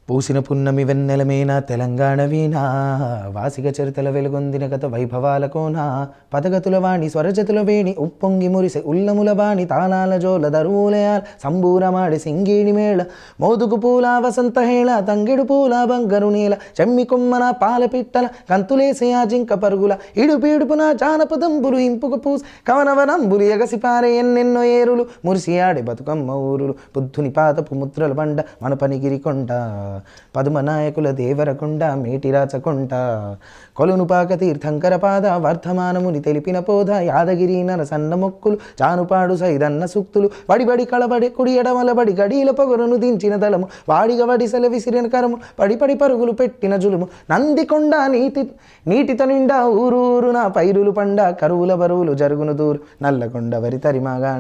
పూసిన పున్నమి వెన్నెలమేనా తెలంగాణ వీణ వాసిగ చరితల వెలుగొందిన గత వైభవాల కోన పదగతుల వాణి స్వరజతుల వేణి ఉప్పొంగి మురిసె ఉల్లముల బాణి తాళాల జోల దరువులయాల సంబూరమాడి సింగీడి మేళ మోదుగు పూల వసంత హేళ తంగిడు పూల బంగరు నీల చెమ్మి కొమ్మన పాల పిట్టల కంతులేసే ఆ జింక పరుగుల ఇడుపిడుపున జానపదంబులు ఇంపుకు పూసి కవనవనంబులు ఎగసిపారే ఎన్నెన్నో ఏరులు మురిసియాడే బతుకమ్మ ఊరులు బుద్ధుని పాతపు ముద్రల బండ మన పనిగిరి కొండ పదుమనాయకుల దేవరకొండ మేటిరాచకొండ కొలునుపాక తీర్థంకర పాద వర్ధమానముని తెలిపిన పోధ యాదగిరి నర సన్న మొక్కులు జానుపాడు సైదన్న సూక్తులు వడిబడి కళబడి కుడి ఎడమలబడి గడీల పొగరును దించిన దళము వాడిగ వడిసెల విసిరిన కరము పడి పరుగులు పెట్టిన జులుము నందికొండ నీటితో నిండా ఊరూరున పైరులు పండ కరువుల బరువులు జరుగును దూరు నల్లకొండ వరి తరిమాగా